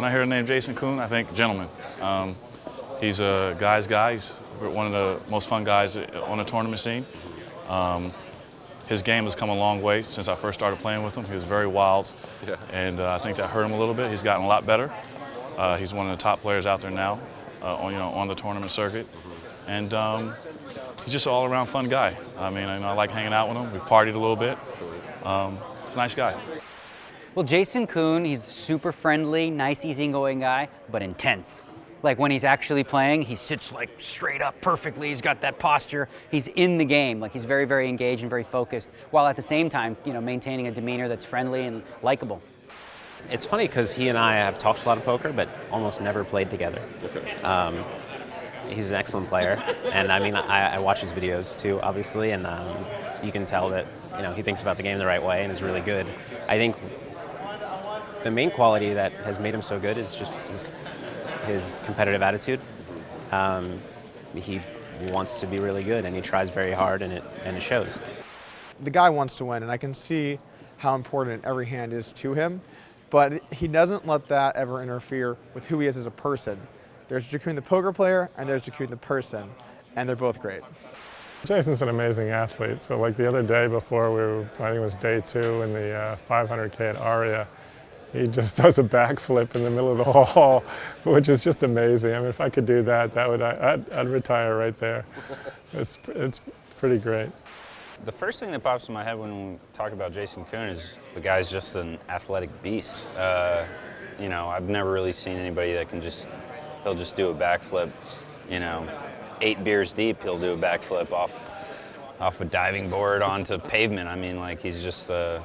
When I hear the name Jason Koon, I think gentleman. He's a guy's guy. He's one of the most fun guys on the tournament scene. His game has come a long way since I first started playing with him. He was very wild, and I think that hurt him a little bit. He's gotten a lot better. He's one of the top players out there now, on the tournament circuit, and he's just an all-around fun guy. I mean, I like hanging out with him. We've partied a little bit. He's a nice guy. Well, Jason Koon, he's super friendly, nice, easygoing guy, but intense. Like when he's actually playing, he sits like straight up perfectly. He's got that posture. He's in the game. Like he's very, very engaged and very focused, while at the same time, maintaining a demeanor that's friendly and likable. It's funny because he and I have talked a lot of poker, but almost never played together. He's an excellent player, and I mean, I watch his videos too, obviously, and you can tell that he thinks about the game the right way and is really good. I think the main quality that has made him so good is just his competitive attitude. He wants to be really good, and he tries very hard, and it shows. The guy wants to win, and I can see how important every hand is to him, but he doesn't let that ever interfere with who he is as a person. There's Jakoon the poker player, and there's Jakoon the person, and they're both great. Jason's an amazing athlete. So like the other day before I think it was day 2 in the 500K at Aria, he just does a backflip in the middle of the hall, which is just amazing. I mean, if I could do that, I'd retire right there. It's pretty great. The first thing that pops in my head when we talk about Jason Koon is the guy's just an athletic beast. I've never really seen anybody that he'll just do a backflip, 8 beers deep, he'll do a backflip off a diving board onto pavement. I mean, like, he's a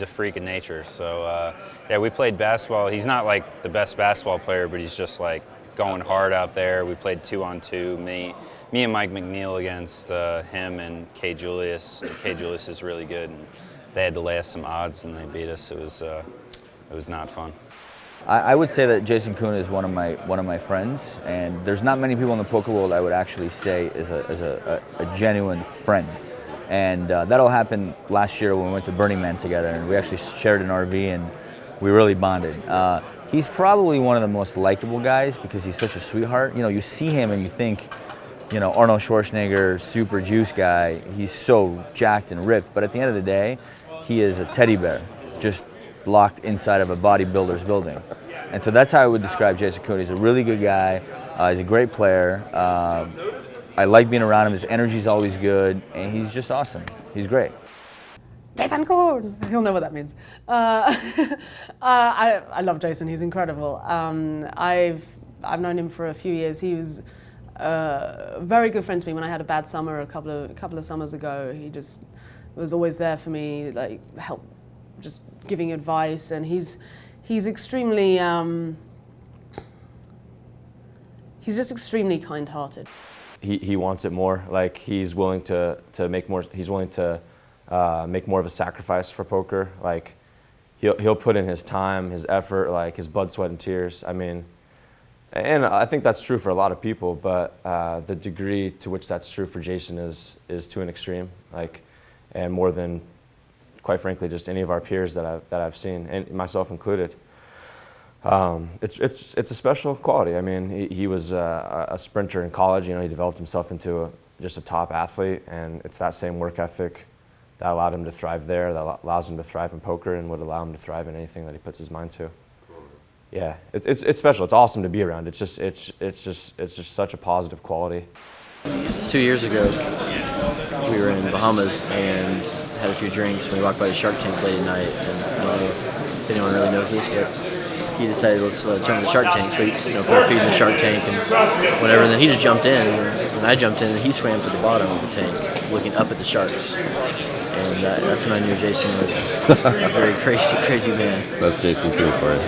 freak of nature. So, yeah, we played basketball. He's not like the best basketball player, but he's just like going hard out there. We played 2-on-2, me and Mike McNeil against him and Kay Julius. And Kay Julius is really good, and they had to lay us some odds, and they beat us. It was not fun. I would say that Jason Koon is one of my friends, and there's not many people in the poker world I would actually say is a genuine friend. And that all happened last year when we went to Burning Man together, and we actually shared an RV, and we really bonded. He's probably one of the most likable guys because he's such a sweetheart. You see him and you think, Arnold Schwarzenegger, super juice guy. He's so jacked and ripped, but at the end of the day, he is a teddy bear, just locked inside of a bodybuilder's building. And so that's how I would describe Jason Koon. He's a really good guy. He's a great player. I like being around him. His energy's always good, and he's just awesome. He's great. Jason Koon! He'll know what that means. I love Jason. He's incredible. I've known him for a few years. He was a very good friend to me when I had a bad summer a couple of summers ago. He just was always there for me, like help, just giving advice, and he's extremely he's just extremely kind-hearted. He wants it more. Like he's willing to make more. He's willing to make more of a sacrifice for poker. Like he'll put in his time, his effort, like his blood, sweat, and tears. I mean, and I think that's true for a lot of people. But the degree to which that's true for Jason is to an extreme. Like, and more than, quite frankly, just any of our peers that I've seen, and myself included. It's a special quality. I mean, he was a sprinter in college. He developed himself into just a top athlete, and it's that same work ethic that allowed him to thrive there, that allows him to thrive in poker, and would allow him to thrive in anything that he puts his mind to. Yeah, it's special. It's awesome to be around. It's just such a positive quality. 2 years ago, we were in Bahamas and had a few drinks when we walked by the Shark Tank late at night, and I don't know if anyone really knows this, but he decided, let's jump in the Shark Tank. So we put our feet in the Shark Tank and whatever, and then he just jumped in, and I jumped in, and he swam to the bottom of the tank, looking up at the sharks. And that's when I knew Jason was a very crazy man. That's Jason Koon for you.